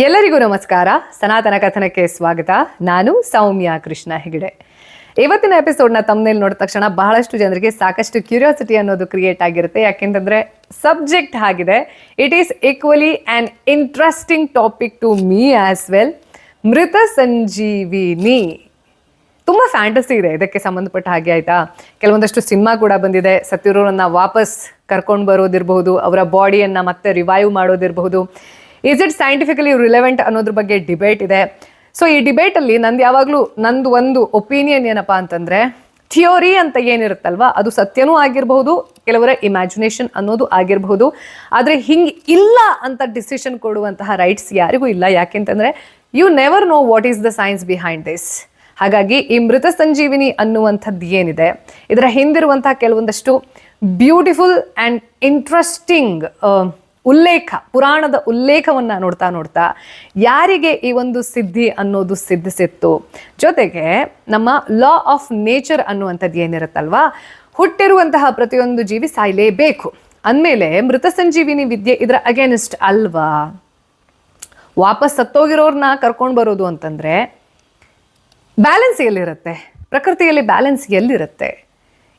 ಎಲ್ಲರಿಗೂ ನಮಸ್ಕಾರ. ಸನಾತನ ಕಥನಕ್ಕೆ ಸ್ವಾಗತ. ನಾನು ಸೌಮ್ಯ ಕೃಷ್ಣ ಹೆಗಡೆ. ಇವತ್ತಿನ ಎಪಿಸೋಡ್ನ ತಮ್ಮನೇಲಿ ನೋಡಿದ ತಕ್ಷಣ ಬಹಳಷ್ಟು ಜನರಿಗೆ ಸಾಕಷ್ಟು ಕ್ಯೂರಿಯಾಸಿಟಿ ಅನ್ನೋದು ಕ್ರಿಯೇಟ್ ಆಗಿರುತ್ತೆ. ಯಾಕೆಂತಂದ್ರೆ ಸಬ್ಜೆಕ್ಟ್ ಆಗಿದೆ. It is equally an interesting topic to me as well. ಮೃತ ಸಂಜೀವಿನಿ ತುಂಬ ಫ್ಯಾಂಟಸಿ ಇದೆ ಇದಕ್ಕೆ ಸಂಬಂಧಪಟ್ಟ ಹಾಗೆ, ಆಯಿತಾ. ಕೆಲವೊಂದಷ್ಟು ಸಿನಿಮಾ ಕೂಡ ಬಂದಿದೆ. ಸತ್ತಿರೋರನ್ನ ವಾಪಸ್ ಕರ್ಕೊಂಡು ಬರೋದಿರಬಹುದು, ಅವರ ಬಾಡಿಯನ್ನು ಮತ್ತೆ ರಿವೈವ್ ಮಾಡೋದಿರಬಹುದು. ಈಸ್ ಇಟ್ ಸೈಂಟಿಫಿಕಲಿ ರಿಲೆವೆಂಟ್ ಅನ್ನೋದ್ರ ಬಗ್ಗೆ ಡಿಬೇಟ್ ಇದೆ. ಸೊ ಈ ಡಿಬೇಟಲ್ಲಿ ನಂದು ಒಂದು ಒಪಿನಿಯನ್ ಏನಪ್ಪ ಅಂತಂದರೆ, ಥಿಯೋರಿ ಅಂತ ಏನಿರುತ್ತಲ್ವ ಅದು ಸತ್ಯನೂ ಆಗಿರಬಹುದು, ಕೆಲವರ ಇಮ್ಯಾಜಿನೇಷನ್ ಅನ್ನೋದು ಆಗಿರಬಹುದು. ಆದರೆ ಹಿಂಗೆ ಇಲ್ಲ ಅಂತ ಡಿಸಿಷನ್ ಕೊಡುವಂತಹ ರೈಟ್ಸ್ ಯಾರಿಗೂ ಇಲ್ಲ. ಯಾಕೆಂತಂದರೆ you never know what is the science behind this. ಹಾಗಾಗಿ ಈ ಮೃತ ಸಂಜೀವಿನಿ ಅನ್ನುವಂಥದ್ದು ಏನಿದೆ, ಇದರ ಹಿಂದಿರುವಂತಹ ಕೆಲವೊಂದಷ್ಟು ಬ್ಯೂಟಿಫುಲ್ ಆ್ಯಂಡ್ ಇಂಟ್ರೆಸ್ಟಿಂಗ್ ಪುರಾಣದ ಉಲ್ಲೇಖವನ್ನು ನೋಡ್ತಾ ಯಾರಿಗೆ ಈ ಒಂದು ಸಿದ್ಧಿ ಅನ್ನೋದು ಸಿದ್ಧಿಸಿತ್ತು, ಜೊತೆಗೆ ನಮ್ಮ ಲಾ ಆಫ್ ನೇಚರ್ ಅನ್ನುವಂಥದ್ದು ಏನಿರುತ್ತಲ್ವಾ, ಹುಟ್ಟಿರುವಂತಹ ಪ್ರತಿಯೊಂದು ಜೀವಿ ಸಾಯಲೇಬೇಕು ಅಂದಮೇಲೆ ಮೃತ ಸಂಜೀವಿನಿ ವಿದ್ಯೆ ಇದರ ಅಗೇನಿಸ್ಟ್ ಅಲ್ವಾ. ವಾಪಸ್ ಸತ್ತೋಗಿರೋರ್ನ ಕರ್ಕೊಂಡು ಬರೋದು ಅಂತಂದರೆ ಬ್ಯಾಲೆನ್ಸ್ ಎಲ್ಲಿರುತ್ತೆ, ಪ್ರಕೃತಿಯಲ್ಲಿ ಬ್ಯಾಲೆನ್ಸ್ ಎಲ್ಲಿರುತ್ತೆ,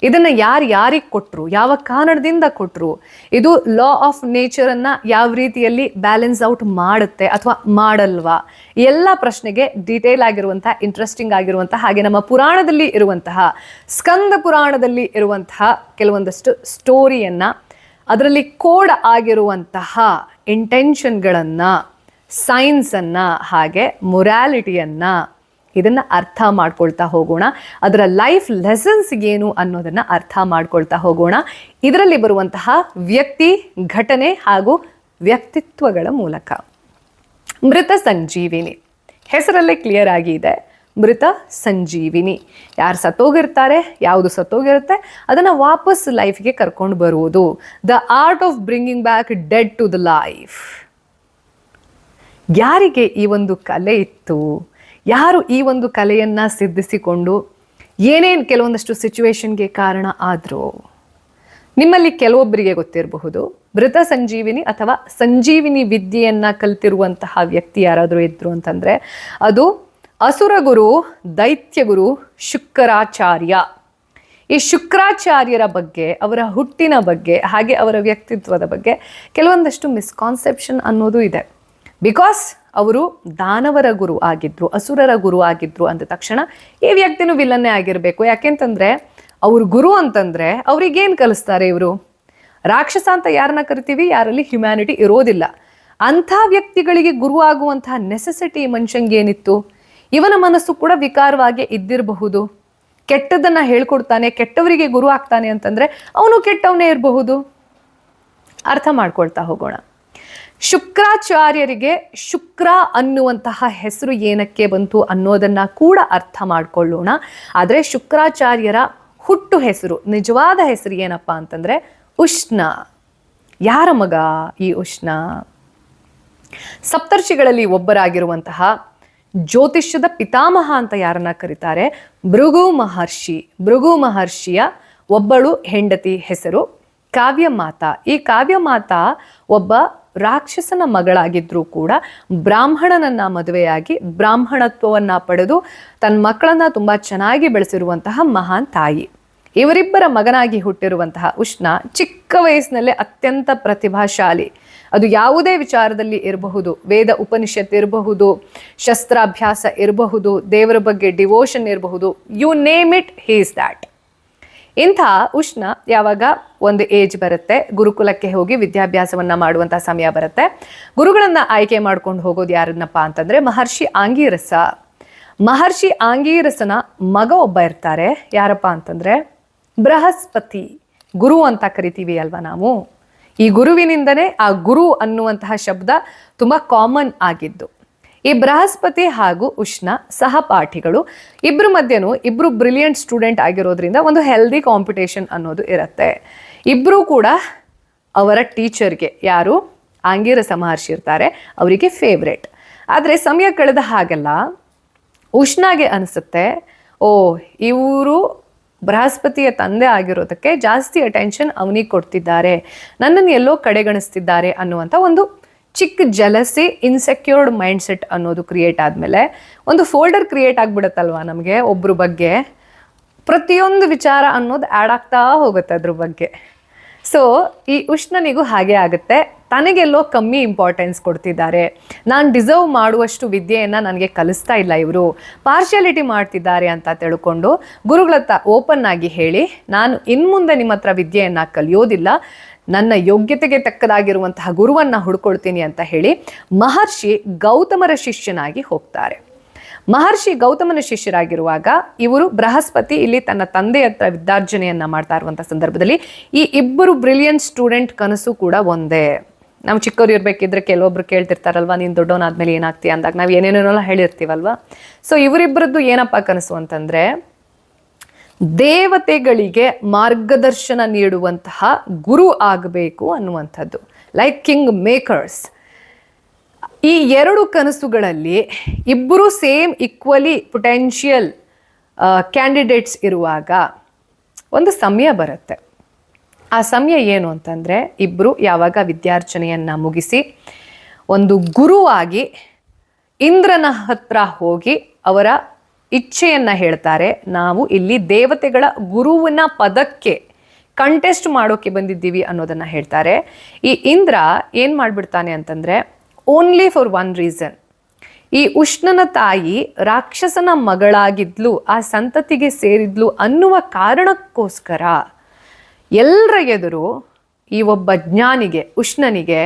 ಇದನ್ನು ಯಾರಿಗೆ ಕೊಟ್ಟರು, ಯಾವ ಕಾರಣದಿಂದ ಕೊಟ್ಟರು, ಇದು ಲಾ ಆಫ್ ನೇಚರನ್ನು ಯಾವ ರೀತಿಯಲ್ಲಿ ಬ್ಯಾಲೆನ್ಸ್ ಔಟ್ ಮಾಡುತ್ತೆ ಅಥವಾ ಮಾಡಲ್ವಾ, ಎಲ್ಲ ಪ್ರಶ್ನೆಗೆ ಡೀಟೇಲ್ ಆಗಿರುವಂತಹ, ಇಂಟ್ರೆಸ್ಟಿಂಗ್ ಆಗಿರುವಂತಹ, ಹಾಗೆ ನಮ್ಮ ಪುರಾಣದಲ್ಲಿ ಇರುವಂತಹ, ಸ್ಕಂದ ಪುರಾಣದಲ್ಲಿ ಇರುವಂತಹ ಕೆಲವೊಂದಷ್ಟು ಸ್ಟೋರಿಯನ್ನು, ಅದರಲ್ಲಿ ಕೋಡ್ ಆಗಿರುವಂತಹ ಇಂಟೆನ್ಷನ್ಗಳನ್ನು, ಸೈನ್ಸನ್ನು, ಹಾಗೆ ಮೊರಾಲಿಟಿಯನ್ನು, ಇದನ್ನು ಅರ್ಥ ಮಾಡ್ಕೊಳ್ತಾ ಹೋಗೋಣ. ಅದರ ಲೈಫ್ ಲೆಸನ್ಸ್ ಏನು ಅನ್ನೋದನ್ನು ಅರ್ಥ ಮಾಡ್ಕೊಳ್ತಾ ಹೋಗೋಣ. ಇದರಲ್ಲಿ ಬರುವಂತಹ ವ್ಯಕ್ತಿ, ಘಟನೆ ಹಾಗೂ ವ್ಯಕ್ತಿತ್ವಗಳ ಮೂಲಕ. ಮೃತ ಸಂಜೀವಿನಿ ಹೆಸರಲ್ಲೇ ಕ್ಲಿಯರ್ ಆಗಿ ಇದೆ. ಮೃತ ಸಂಜೀವಿನಿ, ಯಾರು ಸತ್ತೋಗಿರ್ತಾರೆ, ಯಾವುದು ಸತ್ತೋಗಿರುತ್ತೆ ಅದನ್ನು ವಾಪಸ್ ಲೈಫ್ಗೆ ಕರ್ಕೊಂಡು ಬರುವುದು. The art of bringing back dead to the life. ಯಾರಿಗೆ ಈ ಒಂದು ಕಲೆ ಇತ್ತು, ಯಾರು ಈ ಒಂದು ಕಲೆಯನ್ನು ಸಿದ್ಧಿಸಿಕೊಂಡು ಏನೇನು ಕೆಲವೊಂದಷ್ಟು ಸಿಚುವೇಶನ್ಗೆ ಕಾರಣ ಆದರೂ, ನಿಮ್ಮಲ್ಲಿ ಕೆಲವೊಬ್ಬರಿಗೆ ಗೊತ್ತಿರಬಹುದು. ಮೃತ ಸಂಜೀವಿನಿ ಅಥವಾ ಸಂಜೀವಿನಿ ವಿದ್ಯೆಯನ್ನು ಕಲಿತಿರುವಂತಹ ವ್ಯಕ್ತಿ ಯಾರಾದರೂ ಇದ್ರು ಅಂತಂದರೆ ಅದು ಅಸುರಗುರು, ದೈತ್ಯಗುರು ಶುಕ್ರಾಚಾರ್ಯ. ಈ ಶುಕ್ರಾಚಾರ್ಯರ ಬಗ್ಗೆ, ಅವರ ಹುಟ್ಟಿನ ಬಗ್ಗೆ, ಹಾಗೆ ಅವರ ವ್ಯಕ್ತಿತ್ವದ ಬಗ್ಗೆ ಕೆಲವೊಂದಷ್ಟು ಮಿಸ್ಕಾನ್ಸೆಪ್ಷನ್ ಅನ್ನೋದು ಇದೆ. ಬಿಕಾಸ್ ಅವರು ದಾನವರ ಗುರು ಆಗಿದ್ರು, ಅಸುರರ ಗುರು ಆಗಿದ್ರು ಅಂದ ತಕ್ಷಣ ಈ ವ್ಯಕ್ತಿನೂ ವಿಲನ್ನೇ ಆಗಿರಬೇಕು. ಯಾಕೆಂತಂದರೆ ಅವ್ರ ಗುರು ಅಂತಂದರೆ ಅವ್ರಿಗೇನು ಕಲಿಸ್ತಾರೆ ಇವರು? ರಾಕ್ಷಸ ಅಂತ ಯಾರನ್ನ ಕರಿತೀವಿ, ಯಾರಲ್ಲಿ ಹ್ಯುಮ್ಯಾನಿಟಿ ಇರೋದಿಲ್ಲ. ಅಂಥ ವ್ಯಕ್ತಿಗಳಿಗೆ ಗುರು ಆಗುವಂತಹ ನೆಸೆಸಿಟಿ ಮನುಷ್ಯಂಗೆ ಏನಿತ್ತು? ಇವನ ಮನಸ್ಸು ಕೂಡ ವಿಕಾರವಾಗಿ ಇದ್ದಿರಬಹುದು. ಕೆಟ್ಟದನ್ನು ಹೇಳ್ಕೊಡ್ತಾನೆ, ಕೆಟ್ಟವರಿಗೆ ಗುರು ಆಗ್ತಾನೆ ಅಂತಂದರೆ ಅವನು ಕೆಟ್ಟವನೇ ಇರಬಹುದು. ಅರ್ಥ ಮಾಡ್ಕೊಳ್ತಾ ಹೋಗೋಣ. ಶುಕ್ರಾಚಾರ್ಯರಿಗೆ ಶುಕ್ರ ಅನ್ನುವಂತಹ ಹೆಸರು ಏನಕ್ಕೆ ಬಂತು ಅನ್ನೋದನ್ನು ಕೂಡ ಅರ್ಥ ಮಾಡಿಕೊಳ್ಳೋಣ. ಆದರೆ ಶುಕ್ರಾಚಾರ್ಯರ ಹುಟ್ಟು ಹೆಸರು, ನಿಜವಾದ ಹೆಸರು ಏನಪ್ಪ ಅಂತಂದರೆ ಉಷ್ಣ. ಯಾರ ಮಗ ಈ ಉಷ್ಣ? ಸಪ್ತರ್ಷಿಗಳಲ್ಲಿ ಒಬ್ಬರಾಗಿರುವಂತಹ ಜ್ಯೋತಿಷ್ಯದ ಪಿತಾಮಹ ಅಂತ ಯಾರನ್ನ ಕರೀತಾರೆ, ಭೃಗು ಮಹರ್ಷಿ. ಭೃಗು ಮಹರ್ಷಿಯ ಒಬ್ಬಳು ಹೆಂಡತಿ ಹೆಸರು ಕಾವ್ಯಮಾತಾ. ಈ ಕಾವ್ಯಮಾತಾ ಒಬ್ಬ ರಾಕ್ಷಸನ ಮಗಳಾಗಿದ್ರೂ ಕೂಡ ಬ್ರಾಹ್ಮಣನನ್ನ ಮದುವೆಯಾಗಿ ಬ್ರಾಹ್ಮಣತ್ವವನ್ನು ಪಡೆದು ತನ್ನ ಮಕ್ಕಳನ್ನ ತುಂಬ ಚೆನ್ನಾಗಿ ಬೆಳೆಸಿರುವಂತಹ ಮಹಾನ್ ತಾಯಿ. ಇವರಿಬ್ಬರ ಮಗನಾಗಿ ಹುಟ್ಟಿರುವಂತಹ ಉಷ್ಣ ಚಿಕ್ಕ ವಯಸ್ಸಿನಲ್ಲೇ ಅತ್ಯಂತ ಪ್ರತಿಭಾಶಾಲಿ. ಅದು ಯಾವುದೇ ವಿಚಾರದಲ್ಲಿ ಇರಬಹುದು, ವೇದ ಉಪನಿಷತ್ ಇರಬಹುದು, ಶಸ್ತ್ರಾಭ್ಯಾಸ ಇರಬಹುದು, ದೇವರ ಬಗ್ಗೆ ಡಿವೋಷನ್ ಇರಬಹುದು, you name it, he is that. ಇಂಥ ಉಷ್ಣ ಯಾವಾಗ ಒಂದು ಏಜ್ ಬರುತ್ತೆ, ಗುರುಕುಲಕ್ಕೆ ಹೋಗಿ ವಿದ್ಯಾಭ್ಯಾಸವನ್ನು ಮಾಡುವಂಥ ಸಮಯ ಬರುತ್ತೆ. ಗುರುಗಳನ್ನು ಆಯ್ಕೆ ಮಾಡ್ಕೊಂಡು ಹೋಗೋದು ಯಾರನ್ನಪ್ಪ ಅಂತಂದರೆ ಮಹರ್ಷಿ ಆಂಗೀರಸ. ಮಹರ್ಷಿ ಆಂಗೀರಸನ ಮಗ ಒಬ್ಬ ಇರ್ತಾರೆ. ಯಾರಪ್ಪ ಅಂತಂದರೆ ಬೃಹಸ್ಪತಿ. ಗುರು ಅಂತ ಕರಿತೀವಿ ಅಲ್ವಾ ನಾವು. ಈ ಗುರುವಿನಿಂದನೇ ಆ ಗುರು ಅನ್ನುವಂತಹ ಶಬ್ದ ತುಂಬ ಕಾಮನ್ ಆಗಿದ್ದು. ಈ ಬೃಹಸ್ಪತಿ ಹಾಗೂ ಉಷ್ಣ ಸಹಪಾಠಿಗಳು. ಇಬ್ಬರ ಮಧ್ಯೆನೂ ಇಬ್ಬರು ಬ್ರಿಲಿಯಂಟ್ ಸ್ಟೂಡೆಂಟ್ ಆಗಿರೋದ್ರಿಂದ ಒಂದು ಹೆಲ್ದಿ ಕಾಂಪಿಟೇಷನ್ ಅನ್ನೋದು ಇರುತ್ತೆ. ಇಬ್ಬರೂ ಕೂಡ ಅವರ ಟೀಚರ್ಗೆ, ಯಾರು ಆಂಗೀರಸ ಮಹರ್ಷಿ ಇರ್ತಾರೆ, ಅವರಿಗೆ ಫೇವ್ರೇಟ್. ಆದರೆ ಸಮಯ ಕಳೆದ ಹಾಗೆಲ್ಲ ಉಷ್ಣಾಗೆ ಅನಿಸುತ್ತೆ, ಓ ಇವರು ಬೃಹಸ್ಪತಿಯ ತಂದೆ ಆಗಿರೋದಕ್ಕೆ ಜಾಸ್ತಿ ಅಟೆನ್ಷನ್ ಅವನಿಗೆ ಕೊಡ್ತಿದ್ದಾರೆ, ನನ್ನನ್ನು ಎಲ್ಲೋ ಕಡೆಗಣಿಸ್ತಿದ್ದಾರೆ ಅನ್ನುವಂಥ ಒಂದು ಚಿಕ್ಕ ಜಲಸಿ, ಇನ್ಸೆಕ್ಯೂರ್ಡ್ ಮೈಂಡ್ ಸೆಟ್ ಅನ್ನೋದು ಕ್ರಿಯೇಟ್ ಆದಮೇಲೆ ಒಂದು ಫೋಲ್ಡರ್ ಕ್ರಿಯೇಟ್ ಆಗಿಬಿಡುತ್ತಲ್ವ ನಮಗೆ ಒಬ್ಬರ ಬಗ್ಗೆ. ಪ್ರತಿಯೊಂದು ವಿಚಾರ ಅನ್ನೋದು ಆ್ಯಡ್ ಆಗ್ತಾ ಹೋಗುತ್ತೆ ಅದ್ರ ಬಗ್ಗೆ. ಸೊ ಈ ಉಷ್ಣನಿಗೂ ಹಾಗೆ ಆಗುತ್ತೆ. ತನಗೆಲ್ಲೋ ಕಮ್ಮಿ ಇಂಪಾರ್ಟೆನ್ಸ್ ಕೊಡ್ತಿದ್ದಾರೆ, ನಾನು ಡಿಸರ್ವ್ ಮಾಡುವಷ್ಟು ವಿದ್ಯೆಯನ್ನು ನನಗೆ ಕಲಿಸ್ತಾ ಇಲ್ಲ ಇವರು, ಪಾರ್ಶಿಯಾಲಿಟಿ ಮಾಡ್ತಿದ್ದಾರೆ ಅಂತ ತಿಳ್ಕೊಂಡು ಗುರುಗಳತ್ತ ಓಪನ್ ಆಗಿ ಹೇಳಿ, ನಾನು ಇನ್ಮುಂದೆ ನಿಮ್ಮ ಹತ್ರ ವಿದ್ಯೆಯನ್ನು ಕಲಿಯೋದಿಲ್ಲ, ನನ್ನ ಯೋಗ್ಯತೆಗೆ ತಕ್ಕದಾಗಿರುವಂತಹ ಗುರುವನ್ನು ಹುಡ್ಕೊಳ್ತೀನಿ ಅಂತ ಹೇಳಿ ಮಹರ್ಷಿ ಗೌತಮರ ಶಿಷ್ಯನಾಗಿ ಹೋಗ್ತಾರೆ. ಮಹರ್ಷಿ ಗೌತಮನ ಶಿಷ್ಯರಾಗಿರುವಾಗ ಇವರು ಬೃಹಸ್ಪತಿ ಇಲ್ಲಿ ತನ್ನ ತಂದೆ ಹತ್ರ ವಿದ್ಯಾರ್ಜನೆಯನ್ನ ಮಾಡ್ತಾ ಇರುವಂಥ ಸಂದರ್ಭದಲ್ಲಿ ಈ ಇಬ್ಬರು ಬ್ರಿಲಿಯಂಟ್ ಸ್ಟೂಡೆಂಟ್ ಕನಸು ಕೂಡ ಒಂದೇ. ನಾವು ಚಿಕ್ಕವ್ರು ಇರಬೇಕಿದ್ರೆ ಕೆಲವೊಬ್ರು ಕೇಳ್ತಿರ್ತಾರಲ್ವ, ನೀನು ದೊಡ್ಡವನಾದ್ಮೇಲೆ ಏನಾಗ್ತೀಯ ಅಂದಾಗ ನಾವು ಏನೇನೇನೋ ಹೇಳಿರ್ತೀವಲ್ವ. ಸೊ ಇವರಿಬ್ಬರದ್ದು ಏನಪ್ಪ ಕನಸು ಅಂತಂದ್ರೆ, ದೇವತೆಗಳಿಗೆ ಮಾರ್ಗದರ್ಶನ ನೀಡುವಂತಹ ಗುರು ಆಗಬೇಕು ಅನ್ನುವಂಥದ್ದು, ಲೈಕ್ ಕಿಂಗ್ ಮೇಕರ್ಸ್. ಈ ಎರಡು ಕನಸುಗಳಲ್ಲಿ ಇಬ್ಬರು ಸೇಮ್ ಈಕ್ವಲಿ ಪೊಟೆನ್ಷಿಯಲ್ ಕ್ಯಾಂಡಿಡೇಟ್ಸ್ ಇರುವಾಗ ಒಂದು ಸಮಯ ಬರುತ್ತೆ. ಆ ಸಮಯ ಏನು ಅಂತಂದರೆ, ಇಬ್ಬರು ಯಾವಾಗ ವಿದ್ಯಾರ್ಚನೆಯನ್ನು ಮುಗಿಸಿ ಒಂದು ಗುರುವಾಗಿ ಇಂದ್ರನ ಹತ್ರ ಹೋಗಿ ಅವರ ಇಚ್ಛೆಯನ್ನು ಹೇಳ್ತಾರೆ, ನಾವು ಇಲ್ಲಿ ದೇವತೆಗಳ ಗುರುವಿನ ಪದಕ್ಕೆ ಕಂಟೆಸ್ಟ್ ಮಾಡೋಕ್ಕೆ ಬಂದಿದ್ದೀವಿ ಅನ್ನೋದನ್ನು ಹೇಳ್ತಾರೆ. ಈ ಇಂದ್ರ ಏನು ಮಾಡಿಬಿಡ್ತಾನೆ ಅಂತಂದರೆ, ಓನ್ಲಿ ಫಾರ್ ಒನ್ ರೀಸನ್, ಈ ಉಷ್ಣನ ತಾಯಿ ರಾಕ್ಷಸನ ಮಗಳಾಗಿದ್ಲು, ಆ ಸಂತತಿಗೆ ಸೇರಿದ್ಲು ಅನ್ನುವ ಕಾರಣಕ್ಕೋಸ್ಕರ ಎಲ್ಲರ ಎದುರು ಈ ಒಬ್ಬ ಜ್ಞಾನಿಗೆ, ಉಷ್ಣನಿಗೆ